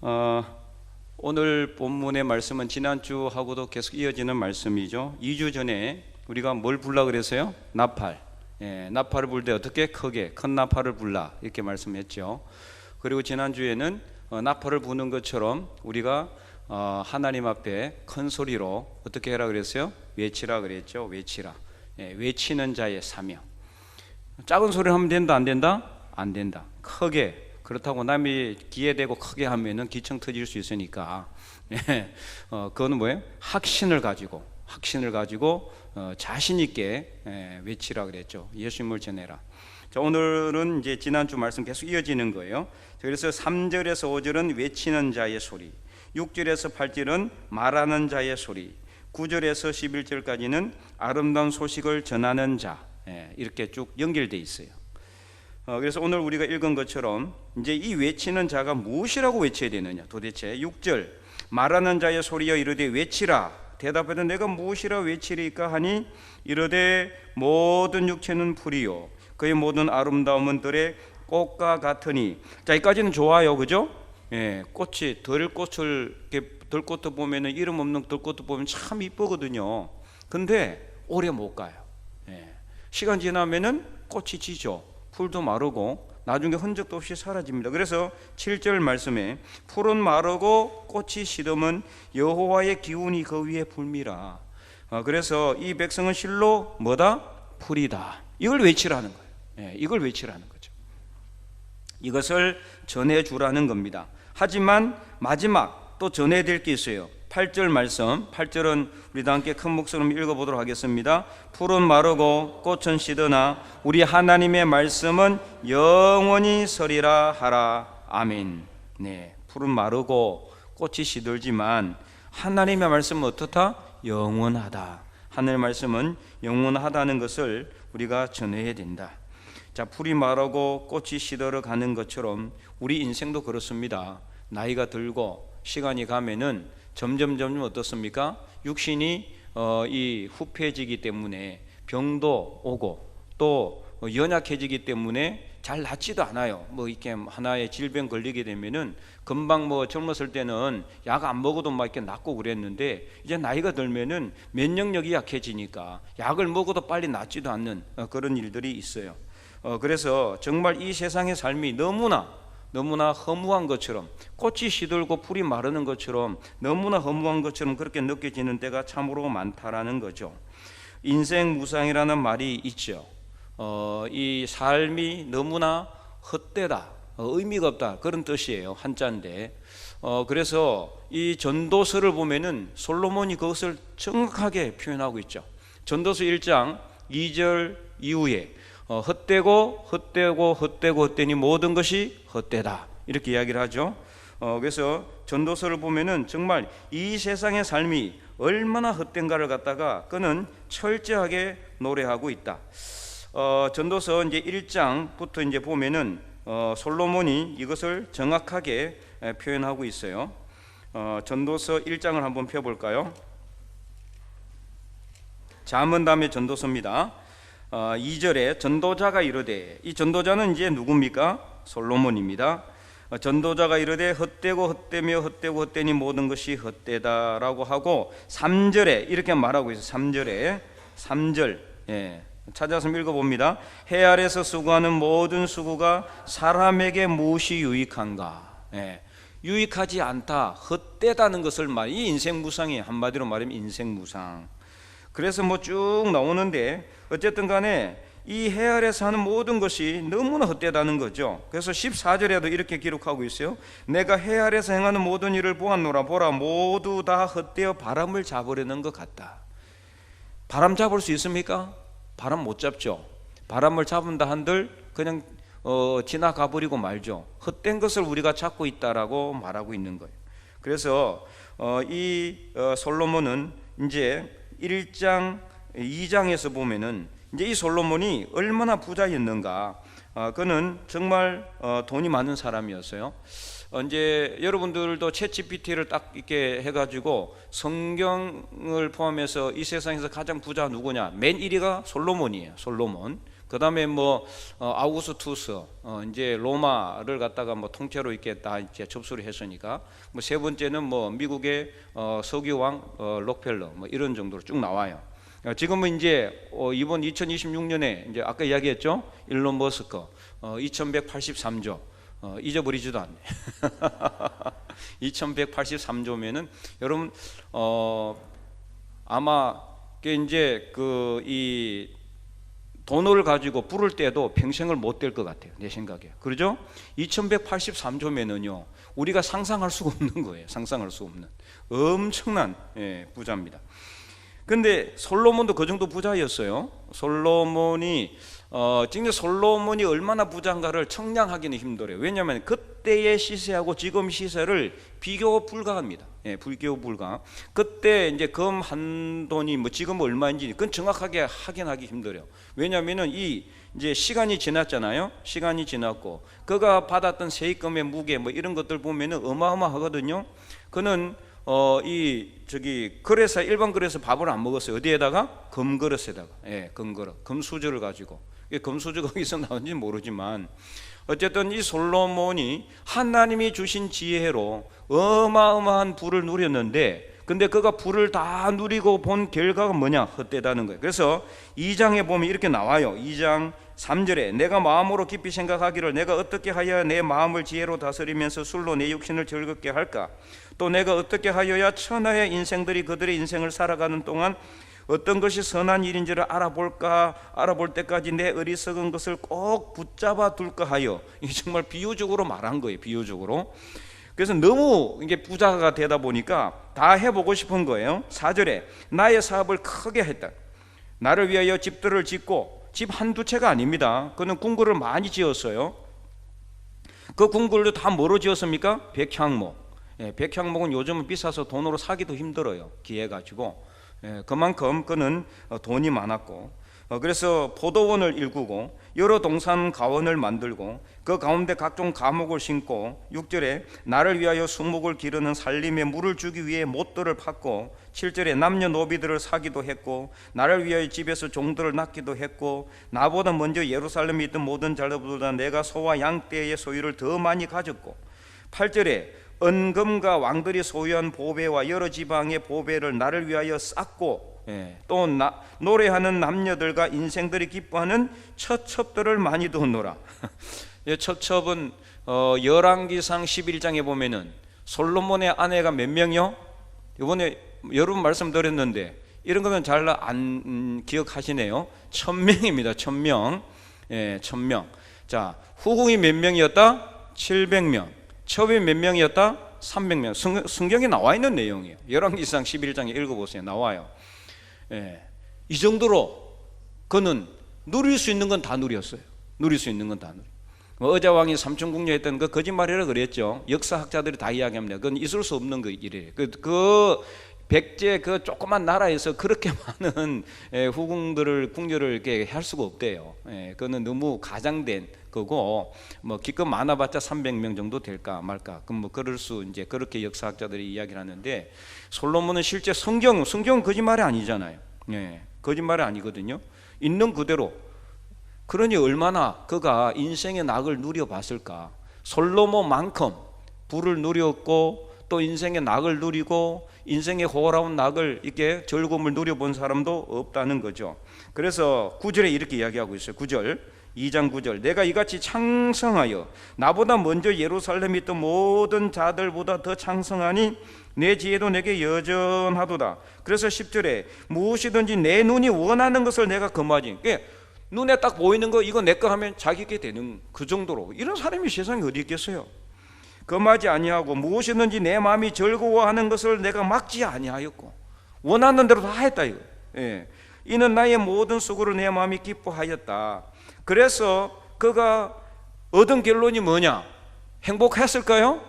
어, 오늘 본문의 말씀은 지난주하고도 계속 이어지는 말씀이죠. 2주 전에 우리가 뭘 불라 그랬어요? 나팔. 나팔을 불 때 어떻게 크게 큰 나팔을 불라 이렇게 말씀했죠. 그리고 지난주에는 나팔을 부는 것처럼 우리가 하나님 앞에 큰 소리로 어떻게 해라 그랬어요? 외치라 그랬죠. 외치라. 외치는 자의 사명. 작은 소리를 하면 된다 안 된다? 안 된다. 크게. 그렇다고 남이 귀에 대고 크게 하면은 기청 터질 수 있으니까 그거는 뭐예요? 확신을 가지고 자신 있게 외치라 그랬죠. 예수님을 전해라. 자, 오늘은 이제 지난주 말씀 계속 이어지는 거예요. 그래서 3절에서 5절은 외치는 자의 소리, 6절에서 8절은 말하는 자의 소리, 9절에서 11절까지는 아름다운 소식을 전하는 자, 이렇게 쭉 연결되어 있어요. 그래서 오늘 우리가 읽은 것처럼 이제 이 외치는 자가 무엇이라고 외쳐야 되느냐. 도대체 6절 말하는 자의 소리여 이르되 외치라. 대답하되 내가 무엇이라 외치리까 하니 이르되 모든 육체는 풀이요 그의 모든 아름다움은 들의 꽃과 같으니. 자, 여기까지는 좋아요, 그죠? 꽃이 들꽃도 보면은 이름 없는 들꽃도 보면 참 이쁘거든요. 근데 오래 못 가요. 시간 지나면은 꽃이 지죠. 풀도 마르고 나중에 흔적도 없이 사라집니다. 그래서 7절 말씀에 풀은 마르고 꽃이 시듬은 여호와의 기운이 그 위에 불미라. 그래서 이 백성은 실로 뭐다? 풀이다. 이걸 외치라는 거예요. 이걸 외치라는 거죠. 이것을 전해주라는 겁니다. 하지만 마지막 또 전해야 될 게 있어요. 8절 말씀, 8절은 우리 다 함께 큰 목소리로 읽어보도록 하겠습니다. 풀은 마르고 꽃은 시드나 우리 하나님의 말씀은 영원히 서리라 하라. 아멘. 풀은 마르고 꽃이 시들지만 하나님의 말씀은 어떻다? 영원하다. 하늘의 말씀은 영원하다는 것을 우리가 전해야 된다. 자, 풀이 마르고 꽃이 시들어 가는 것처럼 우리 인생도 그렇습니다. 나이가 들고 시간이 가면은 점점 어떻습니까? 육신이 이 후패지기 때문에 병도 오고 또 연약해지기 때문에 잘 낫지도 않아요. 뭐 이렇게 하나의 질병 걸리게 되면은 금방 뭐 젊었을 때는 약 안 먹어도 막 이렇게 낫고 그랬는데 이제 나이가 들면은 면역력이 약해지니까 약을 먹어도 빨리 낫지도 않는 그런 일들이 있어요. 그래서 정말 이 세상의 삶이 너무나 허무한 것처럼, 꽃이 시들고 풀이 마르는 것처럼 너무나 허무한 것처럼 그렇게 느껴지는 때가 참으로 많다라는 거죠. 인생 무상이라는 말이 있죠. 이 삶이 너무나 헛되다, 의미가 없다, 그런 뜻이에요. 한자인데. 그래서 이 전도서를 보면은 솔로몬이 그것을 정확하게 표현하고 있죠. 전도서 1장 2절 이후에 헛되니 모든 것이 헛되다, 이렇게 이야기를 하죠. 그래서 전도서를 보면은 정말 이 세상의 삶이 얼마나 헛된가를 갖다가 그는 철저하게 노래하고 있다. 전도서 이제 1장부터 이제 보면은 솔로몬이 이것을 정확하게 표현하고 있어요. 전도서 1장을 한번 펴볼까요? 잠언 다음에 전도서입니다. 2절에 전도자가 이르되, 이 전도자는 이제 누굽니까? 솔로몬입니다. 전도자가 이르되 헛되고 헛되며 헛되고 헛되니 모든 것이 헛되다라고 하고 3절에 이렇게 말하고 있어요. 3절 찾아서 읽어봅니다. 해 아래서 수고하는 모든 수고가 사람에게 무엇이 유익한가? 유익하지 않다, 헛되다는 것을 이 인생 무상이에요. 한마디로 말하면 인생 무상. 그래서 뭐 쭉 나오는데 어쨌든 간에 이 해 아래서 하는 모든 것이 너무나 헛되다는 거죠. 그래서 14절에도 이렇게 기록하고 있어요. 내가 해 아래서 행하는 모든 일을 보았노라. 보라, 모두 다 헛되어 바람을 잡으려는 것 같다. 바람 잡을 수 있습니까? 바람 못 잡죠. 바람을 잡은다 한들 그냥 지나가 버리고 말죠. 헛된 것을 우리가 찾고 있다라고 말하고 있는 거예요. 그래서 이 솔로몬은 이제 1장 2장에서 보면은 이제 이 솔로몬이 얼마나 부자였는가. 그는 정말 돈이 많은 사람이었어요. 이제 여러분들도 챗GPT를 딱 이렇게 해가지고 성경을 포함해서 이 세상에서 가장 부자 누구냐? 맨 1위가 솔로몬이에요. 솔로몬. 그다음에 뭐 아우구스투스 이제 로마를 갖다가 뭐 통째로 이렇게 다 이제 접수를 했으니까 뭐 세 번째는 뭐 미국의 석유왕 록펠러 뭐 이런 정도로 쭉 나와요. 지금은 이제 이번 2026년에 이제 아까 이야기했죠. 일론 머스크 2183조 잊어버리지도 않네. 2183조면은 여러분 아마 이제 이 돈을 가지고 부를 때도 평생을 못 될 것 같아요. 내 생각에. 그러죠? 2183조면은요 우리가 상상할 수가 없는 거예요. 상상할 수 없는 엄청난 부자입니다. 근데 솔로몬도 그 정도 부자였어요. 솔로몬이 진짜 솔로몬이 얼마나 부자인가를 청량하기는 힘들어요. 왜냐하면 그때의 시세하고 지금 시세를 비교 불가합니다. 비교 불가. 그때 이제 금 한 돈이 뭐 지금 얼마인지 그건 정확하게 확인하기 힘들어요. 왜냐하면은 이제 시간이 지났잖아요. 시간이 지났고 그가 받았던 세입금의 무게 뭐 이런 것들 보면은 어마어마하거든요. 그는 거래사 일반 거래에서 밥을 안 먹었어요. 어디에다가? 금그릇에다가. 금그릇, 금수저를 가지고. 금수저가 어디서 나온지 모르지만 어쨌든 이 솔로몬이 하나님이 주신 지혜로 어마어마한 부를 누렸는데 근데 그가 부를 다 누리고 본 결과가 뭐냐? 헛되다는 거예요. 그래서 2장에 보면 이렇게 나와요. 2장 3절에 내가 마음으로 깊이 생각하기를 내가 어떻게 하여야 내 마음을 지혜로 다스리면서 술로 내 육신을 즐겁게 할까? 또 내가 어떻게 하여야 천하의 인생들이 그들의 인생을 살아가는 동안 어떤 것이 선한 일인지를 알아볼 때까지 내 어리석은 것을 꼭 붙잡아 둘까 하여. 이게 정말 비유적으로 말한 거예요. 비유적으로. 그래서 너무 이게 부자가 되다 보니까 다 해보고 싶은 거예요. 4절에 나의 사업을 크게 했다. 나를 위하여 집들을 짓고 집 한두 채가 아닙니다. 그는 궁궐을 많이 지었어요. 그 궁궐도 다 뭐로 지었습니까? 백향목. 백향목은 요즘은 비싸서 돈으로 사기도 힘들어요. 기해가지고. 그만큼 그는 돈이 많았고 그래서 포도원을 일구고 여러 동산 가원을 만들고 그 가운데 각종 과목을 심고 6절에 나를 위하여 수목을 기르는 살림에 물을 주기 위해 못들을 팠고 7절에 남녀노비들을 사기도 했고 나를 위하여 집에서 종들을 낳기도 했고 나보다 먼저 예루살렘에 있던 모든 자들보다 내가 소와 양떼의 소유를 더 많이 가졌고 8절에 은금과 왕들이 소유한 보배와 여러 지방의 보배를 나를 위하여 쌓고 또 노래하는 남녀들과 인생들이 기뻐하는 첩첩들을 많이 두었노라. 첩첩은 열왕기상 11장에 보면은 솔로몬의 아내가 몇 명이요? 이번에 여러분 말씀드렸는데 이런 거는 잘 안 기억하시네요. 1000명입니다. 1000명. 1000명. 자, 후궁이 몇 명이었다? 700명. 첩이 몇 명이었다? 300명. 성경에 나와 있는 내용이에요. 열왕기상 11장에 읽어보세요. 나와요. 이 정도로 그는 누릴 수 있는 건 다 누렸어요. 누릴 수 있는 건 다 누렸어요. 의자왕이 삼천궁녀했던 그 거짓말이라 그랬죠. 역사학자들이 다 이야기합니다. 그건 있을 수 없는 그 일이에요. 그 백제 그 조그만 나라에서 그렇게 많은 후궁들을 궁녀를 이렇게 할 수가 없대요. 그거는 너무 가장된 거고 뭐 기껏 많아봤자 300명 정도 될까 말까. 그럼 뭐 그럴 수 이제 그렇게 역사학자들이 이야기를 하는데 솔로몬은 실제 성경은 거짓말이 아니잖아요. 거짓말이 아니거든요. 있는 그대로. 그러니 얼마나 그가 인생의 낙을 누려봤을까. 솔로몬만큼 부를 누렸고 또 인생의 낙을 누리고 인생의 호라운 낙을 이렇게 즐거움을 누려본 사람도 없다는 거죠. 그래서 9절에 이렇게 이야기하고 있어요. 9절 2장 9절 내가 이같이 창성하여 나보다 먼저 예루살렘에 있던 모든 자들보다 더 창성하니 내 지혜도 내게 여전하도다. 그래서 10절에 무엇이든지 내 눈이 원하는 것을 내가 금하지. 그러니까 눈에 딱 보이는 거 이거 내 거 하면 자기게 되는 그 정도로. 이런 사람이 세상에 어디 있겠어요. 금하지 아니하고 무엇이든지 내 마음이 즐거워하는 것을 내가 막지 아니하였고 원하는 대로 다 했다 이거. 이는 나의 모든 수고를 내 마음이 기뻐하였다. 그래서 그가 얻은 결론이 뭐냐? 행복했을까요?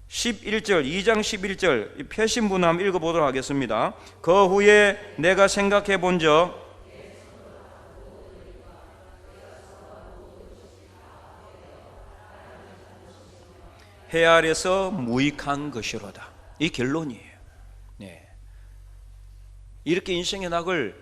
11절 2장 11절 표신문 한번 읽어보도록 하겠습니다. 그 후에 내가 생각해 본적 해 아래서 무익한 것이로다. 이 결론이에요. 이렇게 인생의 낙을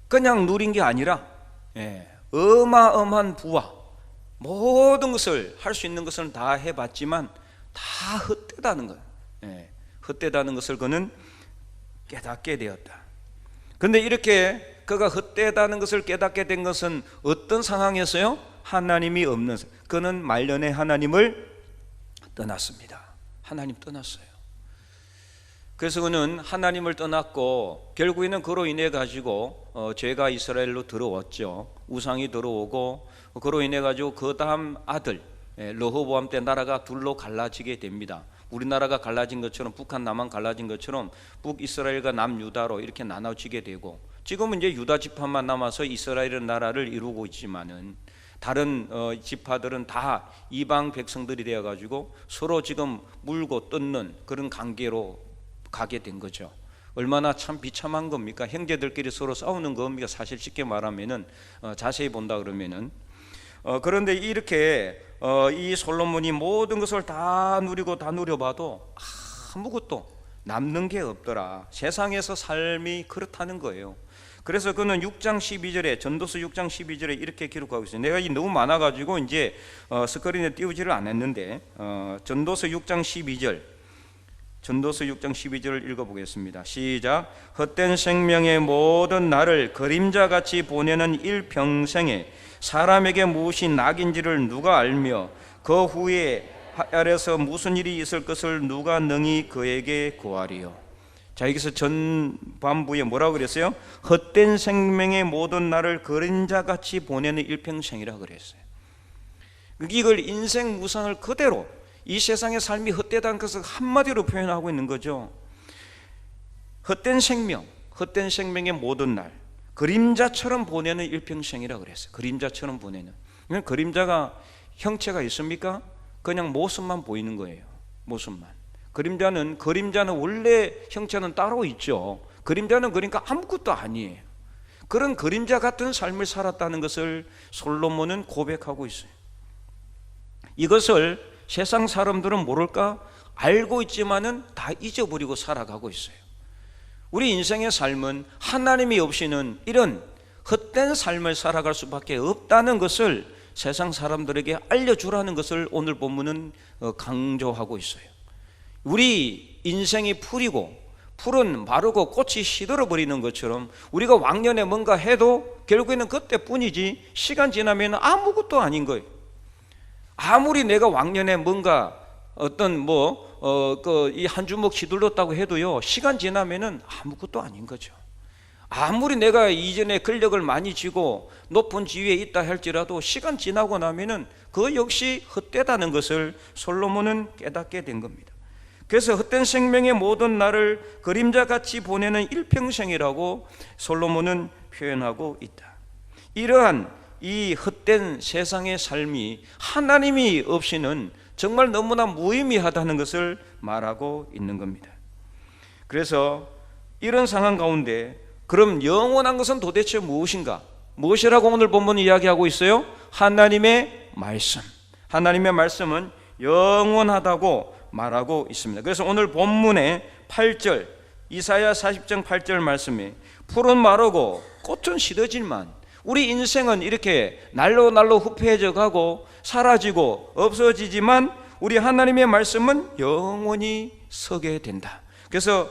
그냥 누린 게 아니라 어마어마한 부와 모든 것을 할 수 있는 것을 다 해봤지만 다 헛되다는 것, 헛되다는 것을 그는 깨닫게 되었다. 그런데 이렇게 그가 헛되다는 것을 깨닫게 된 것은 어떤 상황이었어요? 하나님이 없는, 그는 말년에 하나님을 떠났습니다. 하나님 떠났어요. 그래서 그는 하나님을 떠났고 결국에는 그로 인해 가지고 죄가 이스라엘로 들어왔죠. 우상이 들어오고 그로 인해 가지고 그 다음 아들 르호보암 때 나라가 둘로 갈라지게 됩니다. 우리나라가 갈라진 것처럼, 북한 남한 갈라진 것처럼 북이스라엘과 남유다로 이렇게 나눠지게 되고, 지금은 이제 유다 지파만 남아서 이스라엘 나라를 이루고 있지만은 다른 지파들은 다 이방 백성들이 되어 가지고 서로 지금 물고 뜯는 그런 관계로 가게 된 거죠. 얼마나 참 비참한 겁니까? 형제들끼리 서로 싸우는 겁니까? 사실 쉽게 말하면은 자세히 본다 그러면은 그런데 이렇게 이 솔로몬이 모든 것을 다 누리고 다 누려봐도 아무것도 남는 게 없더라. 세상에서 삶이 그렇다는 거예요. 그래서 그는 6장 12절에, 전도서 6장 12절에 이렇게 기록하고 있어요. 내가 너무 많아가지고 이제 스크린에 띄우지를 않았는데 전도서 6장 12절, 전도서 6장 12절을 읽어보겠습니다. 시작. 헛된 생명의 모든 날을 그림자같이 보내는 일평생에 사람에게 무엇이 낙인지를 누가 알며 그 후에 아래서 무슨 일이 있을 것을 누가 능히 그에게 구하리요. 자, 여기서 전반부에 뭐라고 그랬어요? 헛된 생명의 모든 날을 그림자같이 보내는 일평생이라고 그랬어요. 이걸 인생 무상을 그대로 이 세상의 삶이 헛되다는 것을 한마디로 표현하고 있는 거죠. 헛된 생명, 헛된 생명의 모든 날 그림자처럼 보내는 일평생이라고 그랬어요. 그림자처럼 보내는. 그림자가 형체가 있습니까? 그냥 모습만 보이는 거예요. 모습만. 그림자는 원래 형체는 따로 있죠. 그림자는 그러니까 아무것도 아니에요. 그런 그림자 같은 삶을 살았다는 것을 솔로몬은 고백하고 있어요. 이것을 세상 사람들은 모를까? 알고 있지만은 다 잊어버리고 살아가고 있어요. 우리 인생의 삶은 하나님이 없이는 이런 헛된 삶을 살아갈 수밖에 없다는 것을 세상 사람들에게 알려주라는 것을 오늘 본문은 강조하고 있어요. 우리 인생이 풀이고 풀은 마르고 꽃이 시들어 버리는 것처럼 우리가 왕년에 뭔가 해도 결국에는 그때뿐이지 시간 지나면 아무것도 아닌 거예요. 아무리 내가 왕년에 뭔가 어떤 이 한 주먹 휘둘렀다고 해도요, 시간 지나면은 아무것도 아닌 거죠. 아무리 내가 이전에 권력을 많이 쥐고 높은 지위에 있다 할지라도 시간 지나고 나면은 그 역시 헛되다는 것을 솔로몬은 깨닫게 된 겁니다. 그래서 헛된 생명의 모든 날을 그림자같이 보내는 일평생이라고 솔로몬은 표현하고 있다. 이러한 이 헛된 세상의 삶이 하나님이 없이는 정말 너무나 무의미하다는 것을 말하고 있는 겁니다. 그래서 이런 상황 가운데 그럼 영원한 것은 도대체 무엇인가? 무엇이라고 오늘 본문은 이야기하고 있어요? 하나님의 말씀. 하나님의 말씀은 영원하다고 말하고 있습니다. 그래서 오늘 본문의 8절, 이사야 40장 8절 말씀에 풀은 마르고 꽃은 시들지만 우리 인생은 이렇게 날로 후패해져 가고 사라지고 없어지지만 우리 하나님의 말씀은 영원히 서게 된다. 그래서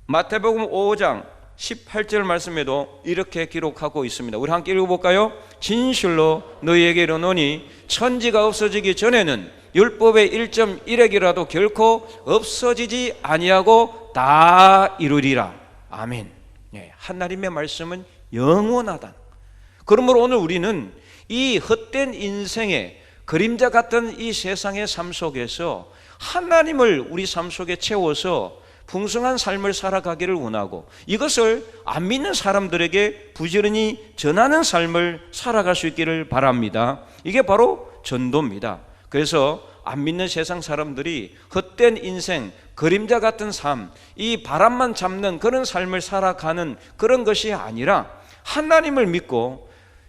마태복음 5장 18절 말씀에도 이렇게 기록하고 있습니다. 우리 함께 읽어볼까요? 진실로 너희에게 이르노니 천지가 없어지기 전에는 율법의 1.1핵이라도 결코 없어지지 아니하고 다 이루리라. 아멘. 하나님의 말씀은 영원하다. 그러므로 오늘 우리는 이 헛된 인생의 그림자 같은 이 세상의 삶 속에서 하나님을 우리 삶 속에 채워서 풍성한 삶을 살아가기를 원하고 이것을 안 믿는 사람들에게 부지런히 전하는 삶을 살아갈 수 있기를 바랍니다. 이게 바로 전도입니다. 그래서 안 믿는 세상 사람들이 헛된 인생, 그림자 같은 삶, 이 바람만 잡는 그런 삶을 살아가는 그런 것이 아니라 하나님을 믿고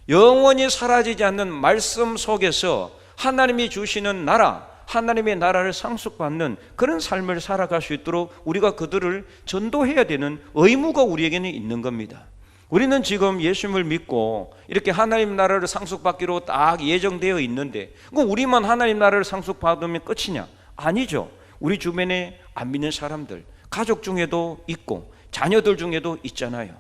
영원히 사라지지 않는 말씀 속에서 하나님이 주시는 나라, 하나님의 나라를 상속받는 그런 삶을 살아갈 수 있도록 우리가 그들을 전도해야 되는 의무가 우리에게는 있는 겁니다. 우리는 지금 예수님을 믿고 이렇게 하나님 나라를 상속받기로 딱 예정되어 있는데 그럼 우리만 하나님 나라를 상속받으면 끝이냐? 아니죠. 우리 주변에 안 믿는 사람들, 가족 중에도 있고 자녀들 중에도 있잖아요.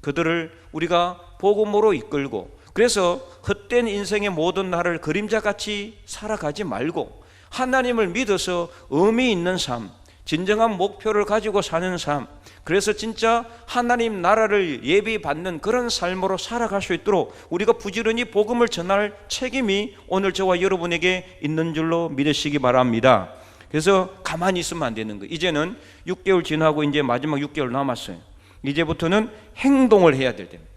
그들을 우리가 복음으로 이끌고, 그래서 헛된 인생의 모든 날을 그림자같이 살아가지 말고 하나님을 믿어서 의미 있는 삶, 진정한 목표를 가지고 사는 삶, 그래서 진짜 하나님 나라를 예비받는 그런 삶으로 살아갈 수 있도록 우리가 부지런히 복음을 전할 책임이 오늘 저와 여러분에게 있는 줄로 믿으시기 바랍니다. 그래서 가만히 있으면 안 되는 거예요. 이제는 6개월 지나고 이제 마지막 6개월 남았어요. 이제부터는 행동을 해야 될 때입니다.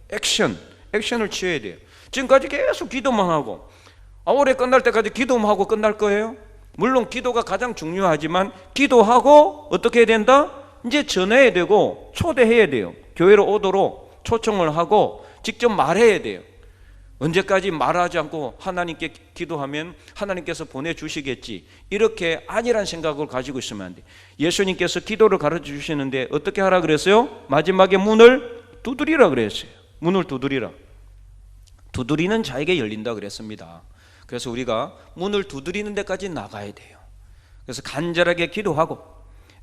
액션을 취해야 돼요. 지금까지 계속 기도만 하고 올해 끝날 때까지 기도만 하고 끝날 거예요? 물론 기도가 가장 중요하지만 기도하고 어떻게 해야 된다? 이제 전해야 되고 초대해야 돼요. 교회로 오도록 초청을 하고 직접 말해야 돼요. 언제까지 말하지 않고 하나님께 기도하면 하나님께서 보내주시겠지, 이렇게 아니란 생각을 가지고 있으면 안 돼. 예수님께서 기도를 가르쳐 주시는데 어떻게 하라 그랬어요? 마지막에 문을 두드리라 그랬어요. 문을 두드리라. 두드리는 자에게 열린다 그랬습니다. 그래서 우리가 문을 두드리는 데까지 나가야 돼요. 그래서 간절하게 기도하고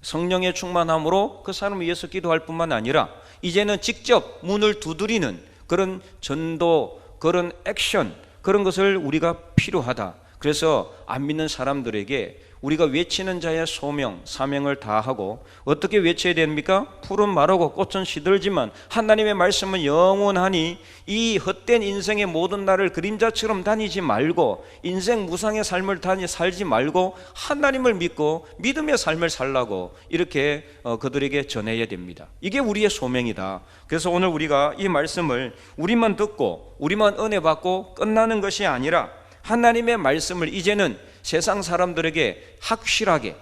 성령의 충만함으로 그 사람을 위해서 기도할 뿐만 아니라 이제는 직접 문을 두드리는 그런 전도, 그런 액션, 그런 것을 우리가 필요하다. 그래서 안 믿는 사람들에게 우리가 외치는 자의 소명, 사명을 다하고 어떻게 외쳐야 됩니까? 푸른 마르고 꽃은 시들지만 하나님의 말씀은 영원하니 이 헛된 인생의 모든 날을 그림자처럼 다니지 말고 인생 무상의 삶을 살지 말고 하나님을 믿고 믿음의 삶을 살라고 이렇게 그들에게 전해야 됩니다. 이게 우리의 소명이다. 그래서 오늘 우리가 이 말씀을 우리만 듣고 우리만 은혜 받고 끝나는 것이 아니라 하나님의 말씀을 이제는 세상 사람들에게 확실하게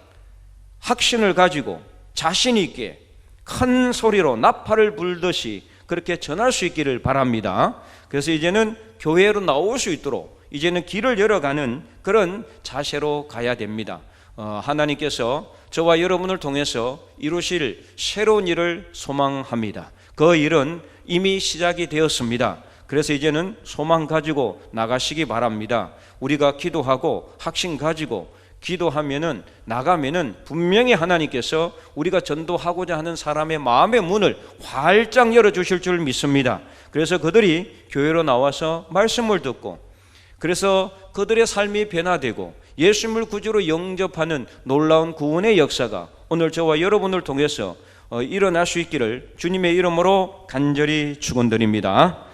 확신을 가지고 자신 있게 큰 소리로 나팔을 불듯이 그렇게 전할 수 있기를 바랍니다. 그래서 이제는 교회로 나올 수 있도록 이제는 길을 열어가는 그런 자세로 가야 됩니다. 하나님께서 저와 여러분을 통해서 이루실 새로운 일을 소망합니다. 그 일은 이미 시작이 되었습니다. 그래서 이제는 소망 가지고 나가시기 바랍니다. 우리가 기도하고 확신 가지고 기도하면은 나가면은 분명히 하나님께서 우리가 전도하고자 하는 사람의 마음의 문을 활짝 열어주실 줄 믿습니다. 그래서 그들이 교회로 나와서 말씀을 듣고 그래서 그들의 삶이 변화되고 예수님을 구주로 영접하는 놀라운 구원의 역사가 오늘 저와 여러분을 통해서 일어날 수 있기를 주님의 이름으로 간절히 축원드립니다.